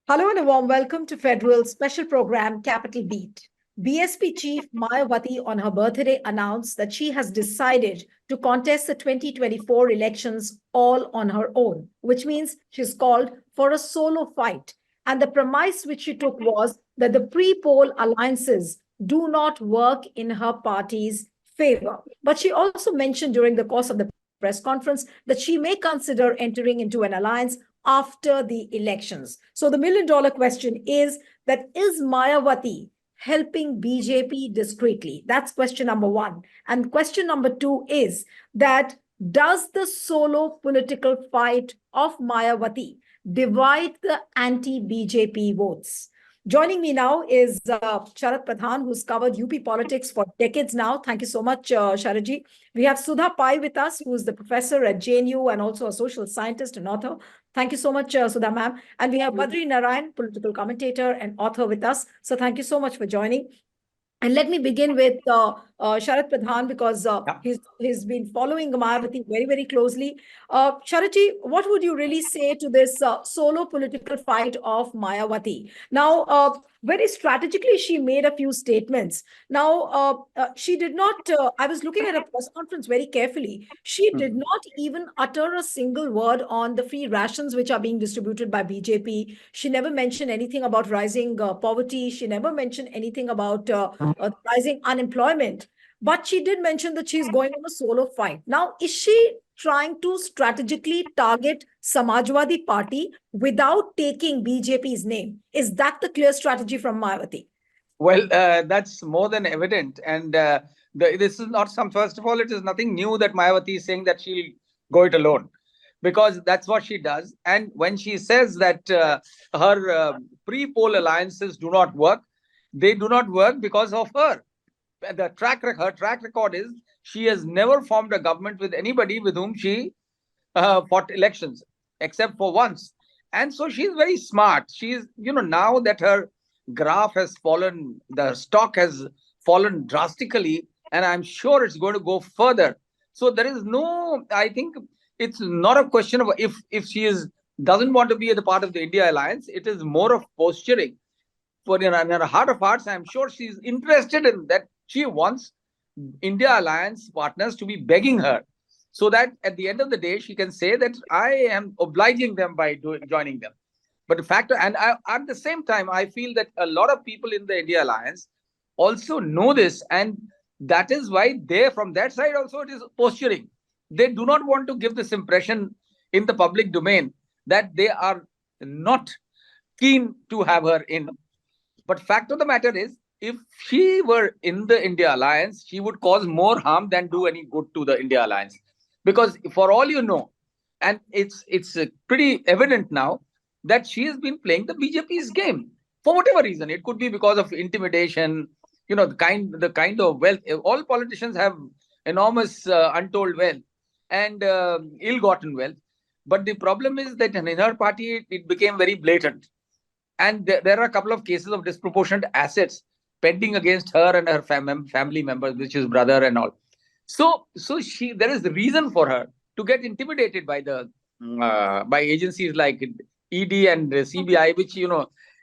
Hello and a warm welcome to Federal special program Capital Beat. BSP chief Mayawati on her birthday announced that she has decided to contest the 2024 elections all on her own, which means she's called for a solo fight. And the premise which she took was that the pre-poll alliances do not work in her party's favor. But she also mentioned during the course of the press conference that she may consider entering into an alliance after the elections. So the $1 million question is Mayawati helping BJP discreetly? That's question number one. And question number two is that does the solo political fight of Mayawati divide the anti-BJP votes? Joining me now is Sharat Pradhan, who's covered UP politics for decades now. Thank you so much, Sharatji. We have Sudha Pai with us, who's the professor at JNU and also a social scientist and author. Thank you so much, Sudha ma'am. And we have Badri Narayan, political commentator and author with us. So thank you so much for joining. And let me begin with Sharat Pradhan because he's been following Mayawati very, very closely. Sharatji, what would you really say to this solo political fight of Mayawati? Now, very strategically, she made a few statements. Now, she did not, I was looking at a press conference very carefully. She did not even utter a single word on the free rations which are being distributed by BJP. She never mentioned anything about rising poverty. She never mentioned anything about rising unemployment. But she did mention that she's going on a solo fight. Now, is she trying to strategically target Samajwadi Party without taking BJP's name? Is that the clear strategy from Mayawati? Well, that's more than evident. And this is not some, first of all, it is nothing new that Mayawati is saying that she'll go it alone, because that's what she does. And when she says that her pre-poll alliances do not work, they do not work because of her. Her track record is she has never formed a government with anybody with whom she fought elections, except for once. And so she's very smart. She's, now that her graph has fallen, the stock has fallen drastically, and I'm sure it's going to go further. So there is no, I think it's not a question of if she doesn't want to be a part of the India alliance. It is more of posturing. For in her heart of hearts, I'm sure she's interested in that. She wants India alliance partners to be begging her, so that at the end of the day, she can say that I am obliging them by joining them. But the fact, and at the same time, I feel that a lot of people in the India alliance also know this, and that is why they, from that side also, it is posturing. They do not want to give this impression in the public domain that they are not keen to have her in. But fact of the matter is, if she were in the India alliance, she would cause more harm than do any good to the India alliance. Because for all you know, and it's pretty evident now that she has been playing the BJP's game for whatever reason. It could be because of intimidation, the kind of wealth. All politicians have enormous untold wealth and ill-gotten wealth. But the problem is that in her party, it became very blatant. And there are a couple of cases of disproportionate assets pending against her and her family members, which is brother and all. So there is the reason for her to get intimidated by by agencies like ED and CBI, which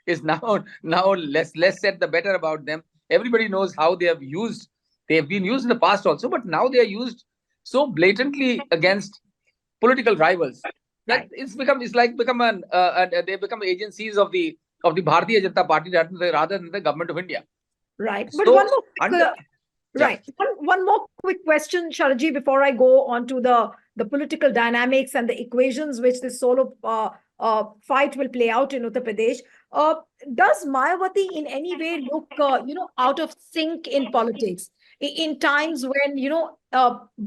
is now less said the better about them. Everybody knows how they have used. They have been used in the past also, but now they are used so blatantly against political rivals that they become agencies of the Bharatiya Janata Party rather than the government of India. Right. But one more right. One more quick question, Sharatji, before I go on to the political dynamics and the equations which this solo fight will play out in Uttar Pradesh. Does Mayawati in any way look, out of sync in politics in times when,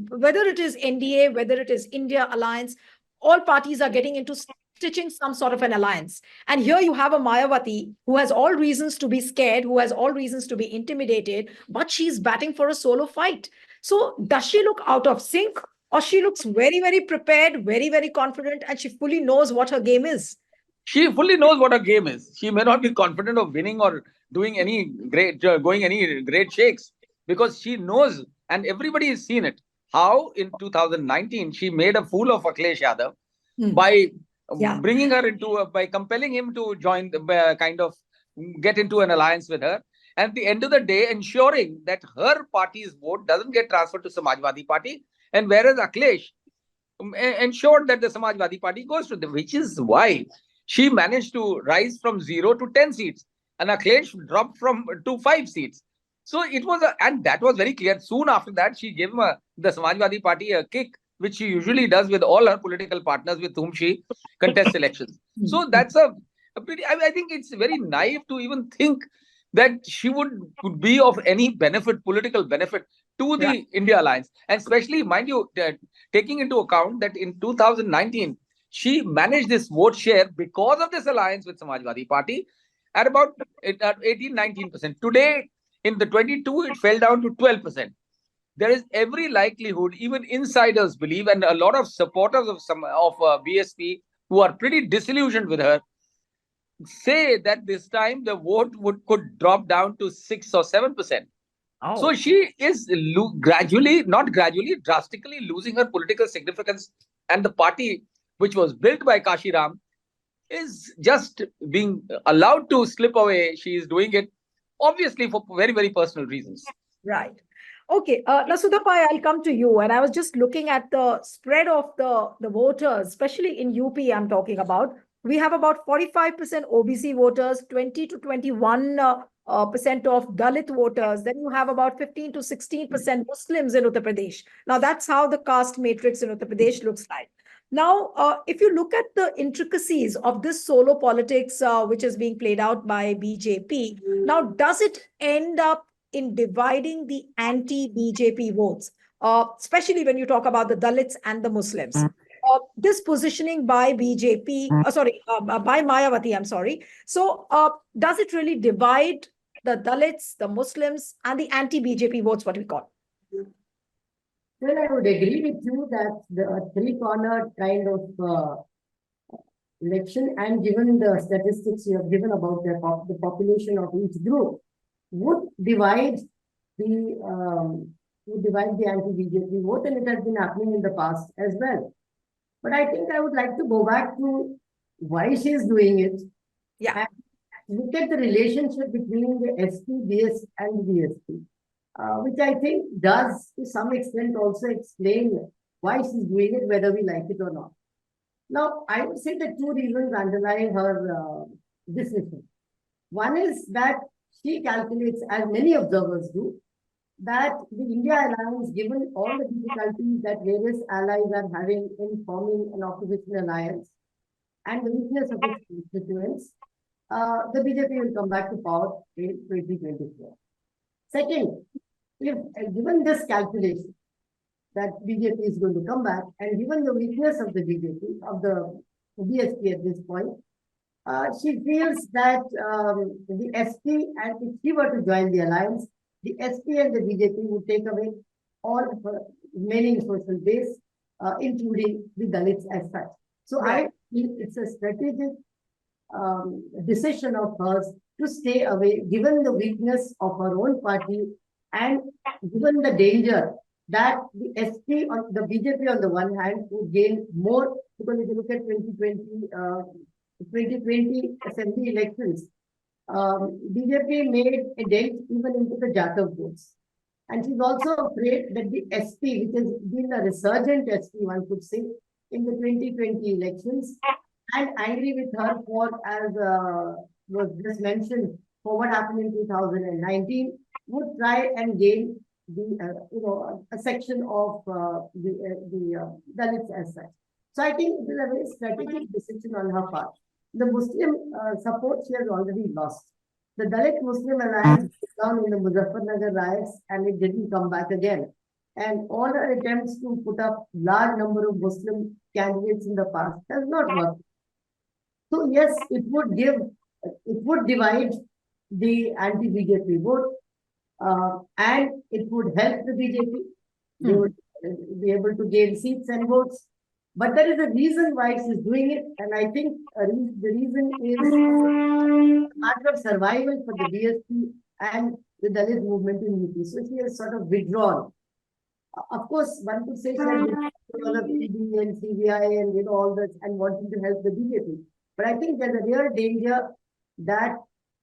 whether it is NDA, whether it is India alliance, all parties are getting into stitching some sort of an alliance. And here you have a Mayawati who has all reasons to be scared, who has all reasons to be intimidated, but she's batting for a solo fight. So does she look out of sync, or she looks very, very prepared, very, very confident, and she fully knows what her game is? She fully knows what her game is. She may not be confident of winning or doing any going any great shakes, because she knows, and everybody has seen it, how in 2019 she made a fool of Akhilesh Yadav by bringing her into by compelling him to join the kind of get into an alliance with her. And at the end of the day, ensuring that her party's vote doesn't get transferred to Samajwadi Party, and whereas Akhilesh ensured that the Samajwadi Party goes to them, which is why she managed to rise from 0 to 10 seats, and Akhilesh dropped from to 5 seats. So it was, and that was very clear. Soon after that, she gave the Samajwadi Party a kick, which she usually does with all her political partners with whom she contests elections. So that's a pretty, I think it's very naive to even think that she could be of any benefit, political benefit to the India alliance. And especially, mind you, taking into account that in 2019, she managed this vote share because of this alliance with Samajwadi Party at about 18-19%. Today, in the 22, it fell down to 12%. There is every likelihood, even insiders believe, and a lot of supporters of BSP who are pretty disillusioned with her, say that this time the vote could drop down to 6 or 7%. Oh. So she is gradually, not gradually, drastically losing her political significance, and the party, which was built by Kashiram, is just being allowed to slip away. She is doing it, obviously, for very, very personal reasons. Right. Okay. Now, Sudhapai, I'll come to you. And I was just looking at the spread of the voters, especially in UP, I'm talking about. We have about 45% OBC voters, 20 to 21% of Dalit voters. Then you have about 15 to 16% Muslims in Uttar Pradesh. Now, that's how the caste matrix in Uttar Pradesh looks like. Now, if you look at the intricacies of this solo politics, which is being played out by BJP, now, does it end up in dividing the anti-BJP votes, especially when you talk about the Dalits and the Muslims? This positioning by BJP, by Mayawati, I'm sorry. So does it really divide the Dalits, the Muslims, and the anti-BJP votes, what we call? Well, I would agree with you that the three-cornered kind of election, and given the statistics you have given about the population of each group, would divide the anti-BJP vote, and it has been happening in the past as well. But I think I would like to go back to why she is doing it. Yeah. And look at the relationship between the SP, BS, and the BSP, which I think does to some extent also explain why she's doing it, whether we like it or not. Now, I would say that two reasons underlie her decision. One is that she calculates, as many observers do, that the India alliance, given all the difficulties that various allies are having in forming an opposition alliance and the weakness of its constituents, the BJP will come back to power in 2024. Second, if given this calculation that BJP is going to come back, and given the weakness of the BJP, of the BSP at this point, she feels that the SP, and if she were to join the alliance, the SP and the BJP would take away all remaining social base, including the Dalits as such. So I think it's a strategic decision of hers to stay away, given the weakness of her own party, and given the danger that the SP or the BJP on the one hand would gain more, because if you look at 2020 assembly elections, BJP made a dent even into the Jatav votes. And she's also afraid that the SP, which has been a resurgent SP, one could say, in the 2020 elections, and angry with her for, as was just mentioned, for what happened in 2019, would try and gain the a section of the Dalits as such. So I think it is a very strategic decision on her part. The Muslim support she has already lost. The Dalit Muslim alliance was down in the Muzaffarnagar riots, and it didn't come back again. And all her attempts to put up large number of Muslim candidates in the past has not worked. So yes, it would divide the anti-BJP vote, and it would help the BJP. They would be able to gain seats and votes. But there is a reason why she's doing it, and I think the reason is a matter of survival for the BSP and the Dalit movement in UP. So she has sort of withdrawn. Of course, one could say she has because of ED and CBI and all this and wanting to help the BJP. But I think there's a real danger that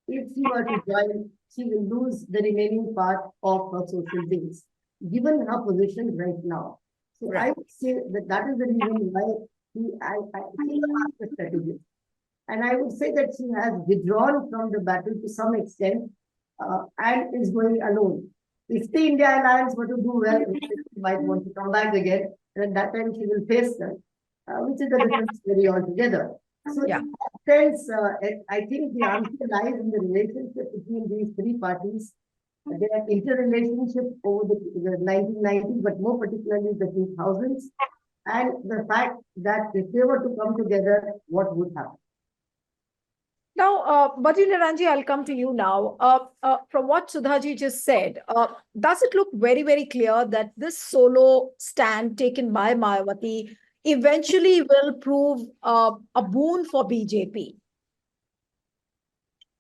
if she were to join, she will lose the remaining part of her social base, given her position right now. So I would say that that is the reason why she is a strategist. And I would say that she has withdrawn from the battle to some extent and is going alone. If the India Alliance were to do well, she might want to come back again, and at that time she will face them, which is a different story altogether. So, Yeah. in that sense, I think the answer lies in the relationship between these three parties, their interrelationship over the 1990s, but more particularly the 2000s, and the fact that if they were to come together, what would happen? Now, Badri Naranji, I'll come to you now. From what Sudhaji just said, does it look very, very clear that this solo stand taken by Mayawati eventually will prove a boon for BJP?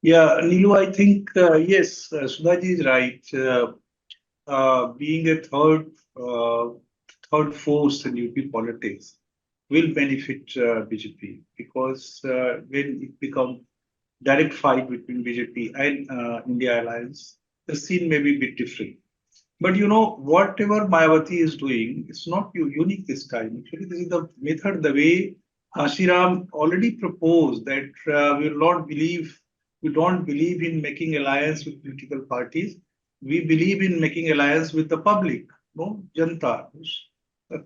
Yeah, Nilu, I think, yes, Sudhaji is right. Being a third force in UP politics will benefit BJP because when it becomes direct fight between BJP and India Alliance, the scene may be a bit different. But whatever Mayawati is doing, it's not unique this time. Actually, this is the method, the way Ashiram already proposed that we don't believe in making alliance with political parties. We believe in making alliance with the public, Janta,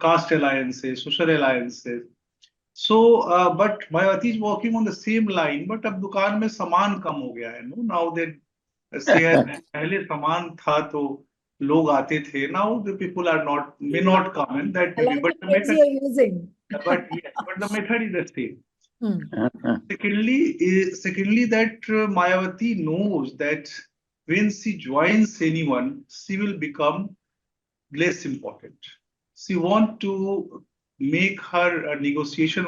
caste alliances, social alliances. So, but Mayawati is working on the same line, but अब दुकान में सामान कम हो गया है, now that पहले सामान था तो लोग आते थे. Now the people may not come, and that may be, but the method, you're using. but the method is the same. Secondly, that Mayawati knows that when she joins anyone, she will become less important. She wants to make her negotiation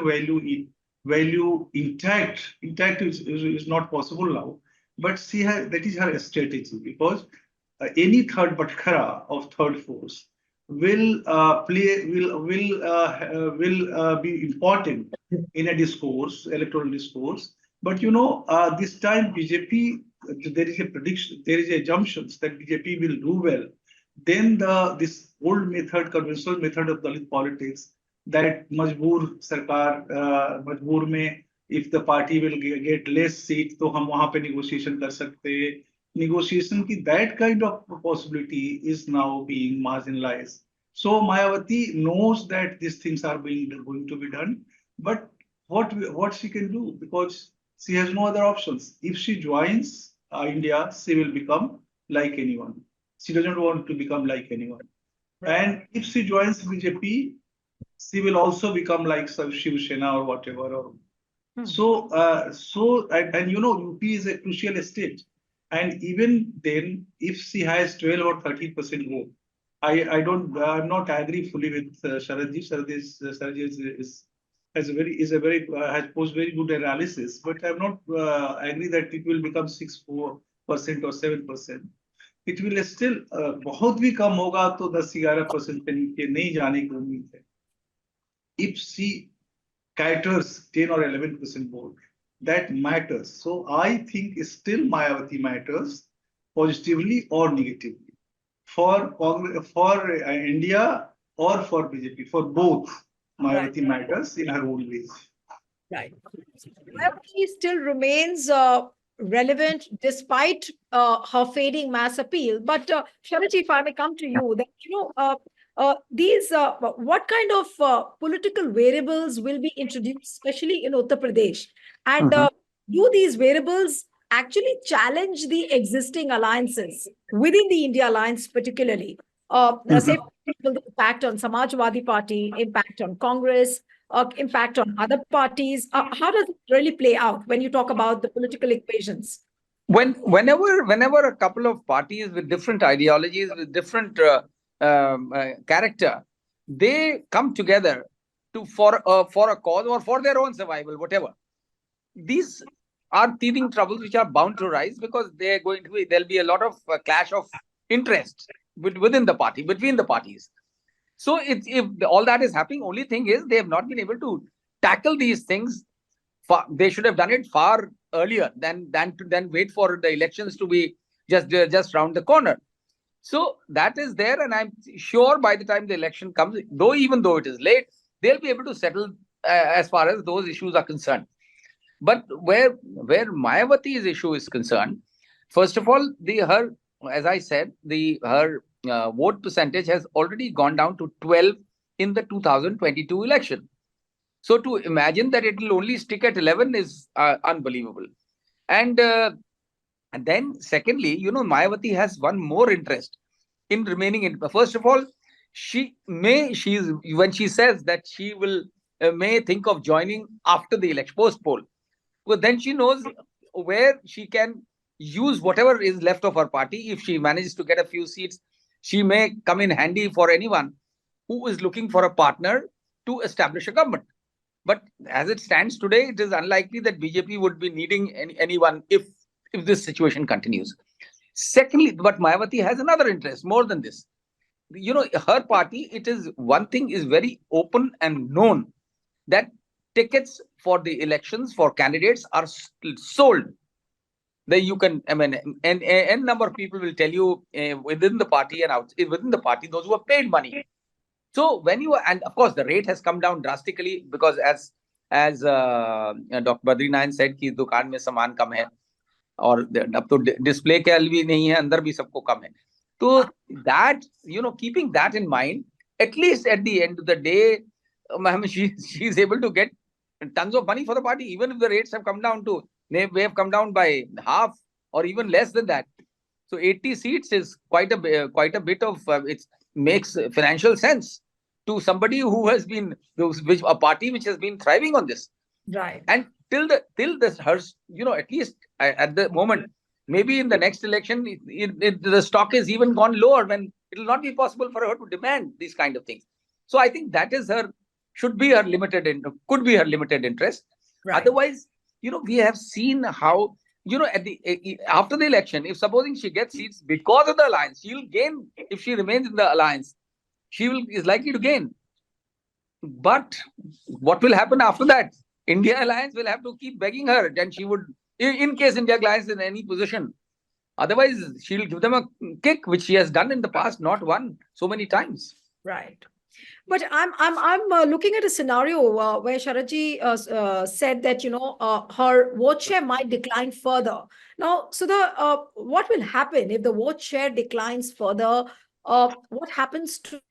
value intact. Intact is not possible now, but that is her strategy, because any third Bhatkara of third force will be important in a electoral discourse. But this time BJP, there is a prediction, there is assumptions that BJP will do well. Then this old method, conventional method of Dalit politics, that Majboor Sarkar, Majboor mein, if the party will get less seats, तो हम वहाँ पे negotiation कर सकते हैं. Negotiation की that kind of possibility is now being marginalized. So Mayawati knows that these things are going to be done, but what she can do, because she has no other options. If she joins India, she will become like anyone. She doesn't want to become like anyone. And if she joins BJP, she will also become like Shiv Sena or whatever. So, UP is a crucial state. And even then, if she has 12 or 13% vote, I'm not agree fully with Sharadji. Sharadji has posed very good analysis, but I'm not agree that it will become 6% or 7%. It will still बहुत भी कम होगा तो 10-11% के नीचे नहीं जाने की उम्मीद है. If she caters 10 or 11% vote, that matters. So I think still Mayawati matters positively or negatively for India or for BJP. For both, Mayawati matters in her own ways. Right. Mayawati still remains relevant despite her fading mass appeal. But Sharaji, if I may come to you, that what kind of political variables will be introduced, especially in Uttar Pradesh, and do these variables actually challenge the existing alliances within the India Alliance, particularly? Say, the impact on Samajwadi Party, impact on Congress, impact on other parties. How does it really play out when you talk about the political equations? Whenever a couple of parties with different ideologies, with different character, they come together for a cause or for their own survival, whatever. These are teething troubles which are bound to rise, because there'll be a lot of clash of interest within the party, between the parties. So if all that is happening, only thing is they have not been able to tackle these things. They should have done it far earlier than wait for the elections to be just round the corner. So that is there, and I'm sure by the time the election comes, even though it is late, they'll be able to settle as far as those issues are concerned. But where Mayawati's issue is concerned, first of all, her, as I said, her vote percentage has already gone down to 12 in the 2022 election. So to imagine that it will only stick at 11 is unbelievable. And then secondly, Mayawati has one more interest in remaining in. First of all, when she says that she will may think of joining after the election, post poll. Well, then she knows where she can use whatever is left of her party. If she manages to get a few seats, she may come in handy for anyone who is looking for a partner to establish a government. But as it stands today, it is unlikely that BJP would be needing anyone if this situation continues. Secondly, but Mayawati has another interest more than this. Her party, it is one thing is very open and known that tickets for the elections for candidates are sold. Then you can, and number of people will tell you within the party and within the party, those who have paid money. So and of course the rate has come down drastically because as Dr. Badrinayan said कि दुकान में सामान कम है और अब तो display के भी नहीं है, अंदर भी सबको कम है. So that, keeping that in mind, at least at the end of the day, she's able to get tons of money for the party, even if the rates have come down they have come down by half or even less than that. So 80 seats is quite a bit of it makes financial sense to somebody who has been a party which has been thriving on this. Right. And till this hers, at least at the moment, maybe in the next election, the stock is even gone lower when it will not be possible for her to demand these kind of things. So I think that is could be her limited interest. Right. Otherwise, we have seen how, after the election, if supposing she gets seats because of the alliance, she'll gain. If she remains in the alliance, is likely to gain. But what will happen after that? India Alliance will have to keep begging her, and she would, in case India Alliance is in any position. Otherwise, she'll give them a kick, which she has done in the past, not one, so many times. Right. But I'm looking at a scenario where Sharadji said that her vote share might decline further. Now, so what will happen if the vote share declines further? What happens to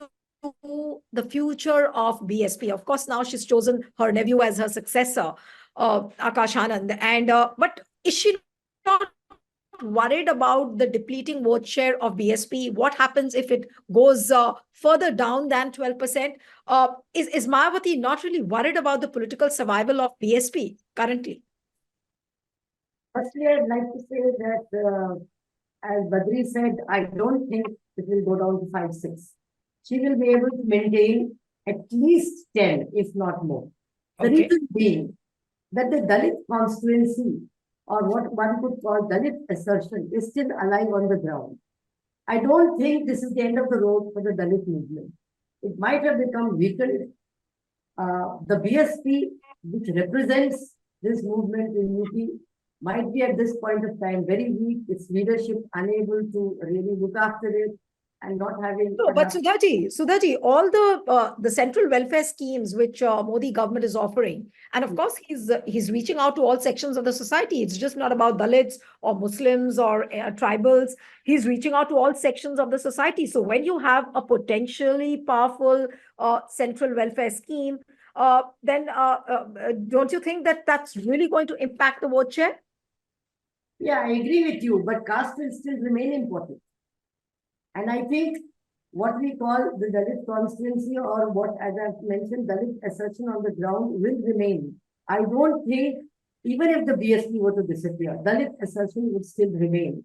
the future of BSP? Of course, now she's chosen her nephew as her successor, Akash Anand, and but is she not worried about the depleting vote share of BSP? What happens if it goes further down than 12%? Is Mayawati not really worried about the political survival of BSP currently? Firstly, I'd like to say that, as Badri said, I don't think it will go down to 5-6. She will be able to maintain at least 10, if not more. The reason being that the Dalit constituency, or what one could call Dalit assertion, is still alive on the ground. I don't think this is the end of the road for the Dalit movement. It might have become weakened. The BSP, which represents this movement in UP, might be at this point of time very weak, its leadership unable to really look after it, and not having. No, but Sudhaji, all the central welfare schemes which Modi government is offering, and of course he's reaching out to all sections of the society. It's just not about Dalits or Muslims or tribals. He's reaching out to all sections of the society. So when you have a potentially powerful central welfare scheme, then don't you think that that's really going to impact the vote share? Yeah, I agree with you, but caste will still remain important. And I think what we call the Dalit constituency, or what, as I've mentioned, Dalit assertion on the ground will remain. I don't think, even if the BSP were to disappear, Dalit assertion would still remain.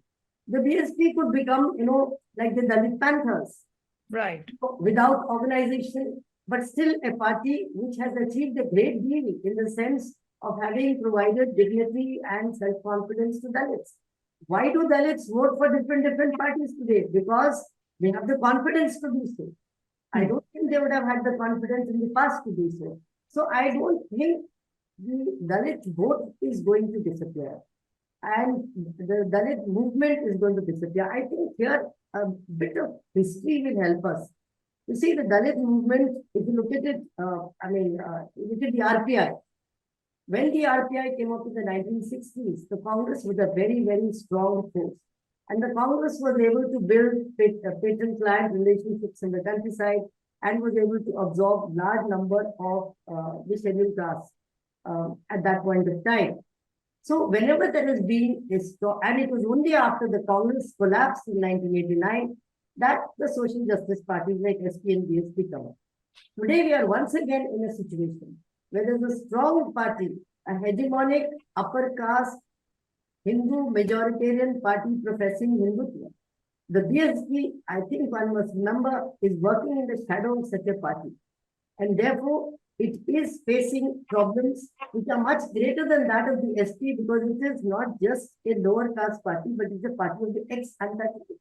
The BSP could become, like the Dalit Panthers. Right. Without organization, but still a party which has achieved a great deal in the sense of having provided dignity and self-confidence to Dalits. Why do Dalits vote for different parties today? Because they have the confidence to do so. I don't think they would have had the confidence in the past to do so. So I don't think the Dalit vote is going to disappear and the Dalit movement is going to disappear. I think here a bit of history will help us. You see, the Dalit movement, if you look at it, look at the RPI. When the RPI came up in the 1960s, the Congress was a very, very strong force. And the Congress was able to build patent-client relationships in the countryside and was able to absorb large number of the scheduled castes at that point of time. So whenever there has been a and it was only after the Congress collapsed in 1989 that the social justice parties like SP and BSP come up. Today we are once again in a situation where there is a strong party, a hegemonic upper caste Hindu majoritarian party professing Hindutva. The BSP, I think one must remember, is working in the shadow of such a party. And therefore, it is facing problems which are much greater than that of the SP because it is not just a lower caste party, but it's a party of the ex-untouchables.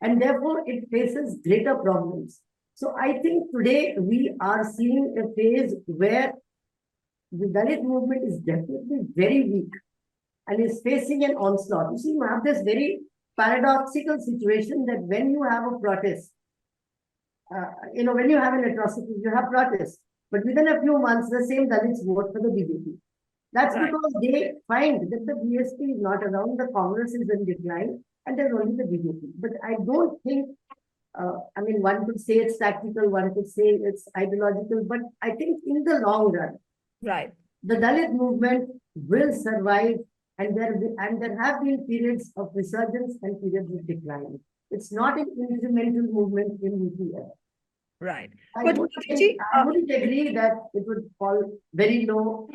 And therefore, it faces greater problems. So I think today we are seeing a phase where the Dalit movement is definitely very weak and is facing an onslaught. You see, you have this very paradoxical situation that when you have a protest, when you have an atrocity, you have protests. But within a few months, the same Dalits vote for the BJP. That's right. Because they find that the BSP is not around, the Congress is in decline, and there's only the BJP. But I don't think, one could say it's tactical, one could say it's ideological, but I think in the long run, right, the Dalit movement will survive, and there have been periods of resurgence and periods of decline. It's not an incremental movement in UP. Right. I wouldn't agree that it would fall very low.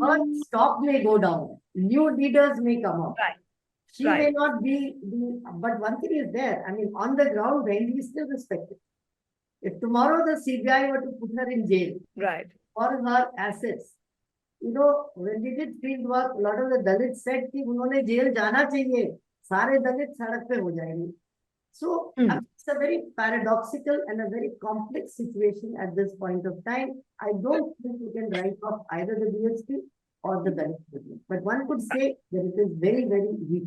Her stock may go down. New leaders may come up. Right. She may not be but one thing is there. On the ground, Delhi is still respected. If tomorrow the CBI were to put her in jail for her assets, when we did field work, a lot of the Dalits said कि उन्होंने jail जाना चाहिए, सारे दलित सड़क पे हो जाएंगे. So it's a very paradoxical and a very complex situation at this point of time. I don't think we can write off either the BSP or the Dalit movement. But one could say that it is very, very weak.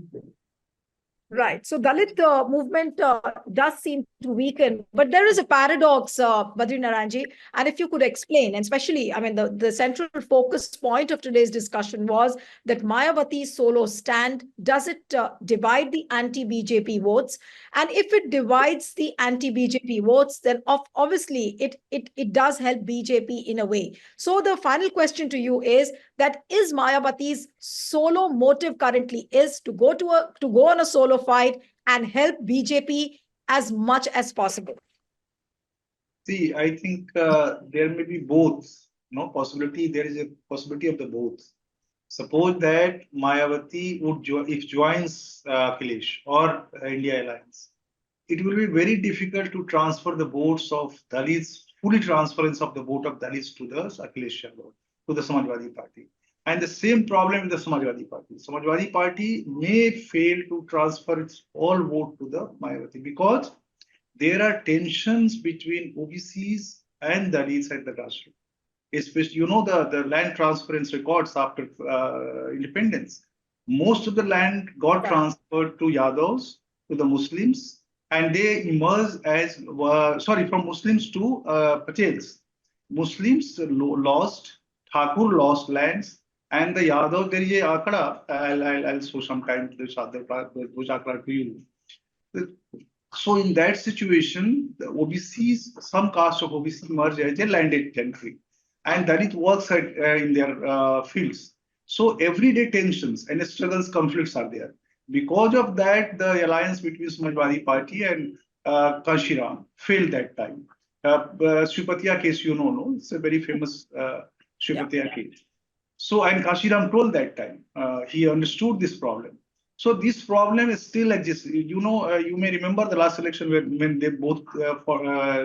Right. So Dalit movement does seem to weaken, but there is a paradox, Badri Narayanji, and if you could explain, and especially, the central focus point of today's discussion was that Mayawati's solo stand, does it divide the anti-BJP votes? And if it divides the anti-BJP votes, then obviously it does help BJP in a way. So the final question to you is Mayawati's solo motive currently is to go on a solo fight and help BJP as much as possible? See, I think there may be both. Possibility. There is a possibility of the both. Suppose that Mayawati would joins Akhilesh or India Alliance, it will be very difficult to transfer the votes of Dalits, fully transference of the vote of Dalits to the Akhilesh Yadav, to the Samajwadi Party. And the same problem with the Samajwadi Party. Samajwadi Party may fail to transfer its all vote to the Mayawati because there are tensions between OBCs and Dalits at the grassroots. Especially, the land transference records after independence. Most of the land got transferred to Yadavs, to the Muslims, and they emerged as, from Muslims to Patels. Muslims lost, Thakur lost lands, and the Yadav, there is a akada, I'll show sometime this other which akada to you. So in that situation, the OBCs, some caste of OBC emerge as a landed gentry, and Dalit works in their fields. So everyday tensions and struggles, conflicts are there. Because of that, the alliance between Samajwadi Party and Kashiram failed that time. Sripatiya case, no? It's a very famous Sripatiya case. So, and Kashiram told that time, he understood this problem. So this problem still exists. You may remember the last election when they both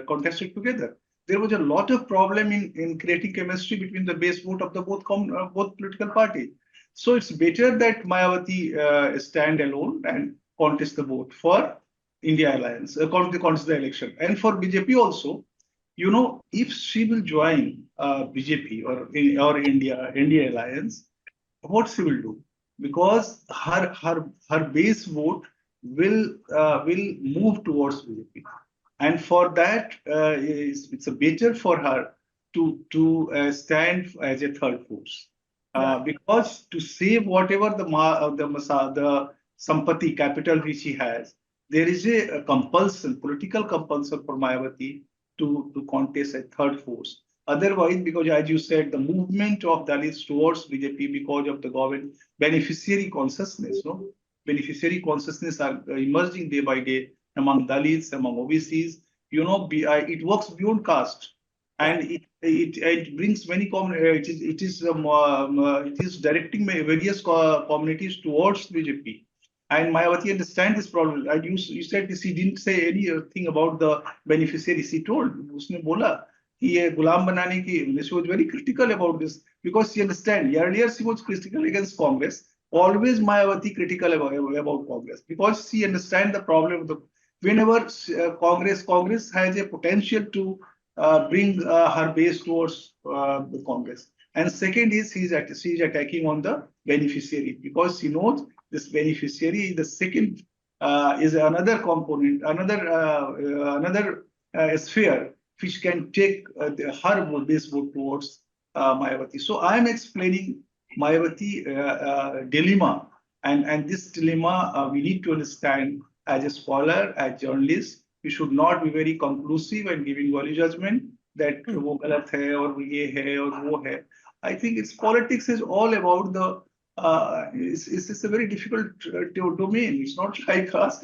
contested together. There was a lot of problem in creating chemistry between the base vote of the both political parties. So it's better that Mayawati stand alone and contest the vote for India alliance, contest the election. And for BJP also, if she will join BJP or India alliance, what she will do? Because her base vote will move towards BJP, and for that it's a better for her to stand as a third force, because to save whatever the sampati capital which she has, there is a compulsion, political compulsion for Mayawati to contest a third force. Otherwise, because as you said, the movement of Dalits towards BJP because of the government beneficiary consciousness, no? Beneficiary consciousness are emerging day by day among Dalits, among OBCs. It works beyond caste, and it brings many it is directing various communities towards BJP. And Mayawati understands this problem. And you said she didn't say anything about the beneficiaries. She told, उसने बोला कि ये गुलाम बनाने की. She was very critical about this because she understands. Earlier she was critical against Congress. Always Mayawati critical about Congress because she understands the problem of the whenever Congress has a potential to bring her base towards the Congress. And second is she is attacking on the beneficiary because she knows this beneficiary. The second is another component, another sphere which can take her base vote towards Mayawati. So I am explaining Mayawati dilemma, and this dilemma we need to understand as a scholar, as journalist. We should not be very conclusive and giving value judgment that वो गलत है और ये है और वो है. I think it's politics is all about the it's a very difficult domain. It's not like us.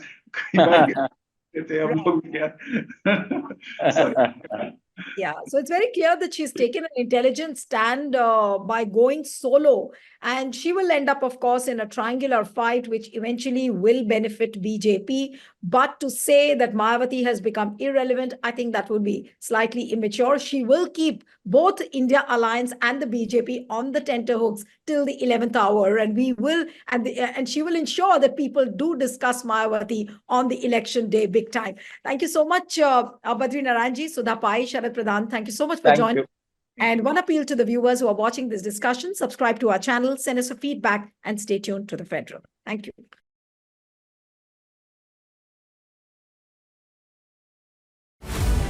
Sorry. Yeah, so it's very clear that she's taken an intelligent stand by going solo, and she will end up, of course, in a triangular fight, which eventually will benefit BJP. But to say that Mayawati has become irrelevant, I think that would be slightly immature. She will keep both India Alliance and the BJP on the tenterhooks till the 11th hour, and and she will ensure that people do discuss Mayawati on the election day big time. Thank you so much, Badri Naranji, Sudha Pai, Sharad Pradhan. Thank you so much for joining. you. And one appeal to the viewers who are watching this discussion: subscribe to our channel, send us a feedback, and stay tuned to The Federal. Thank you.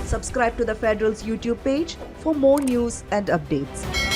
Subscribe to The Federal's YouTube page for more news and updates.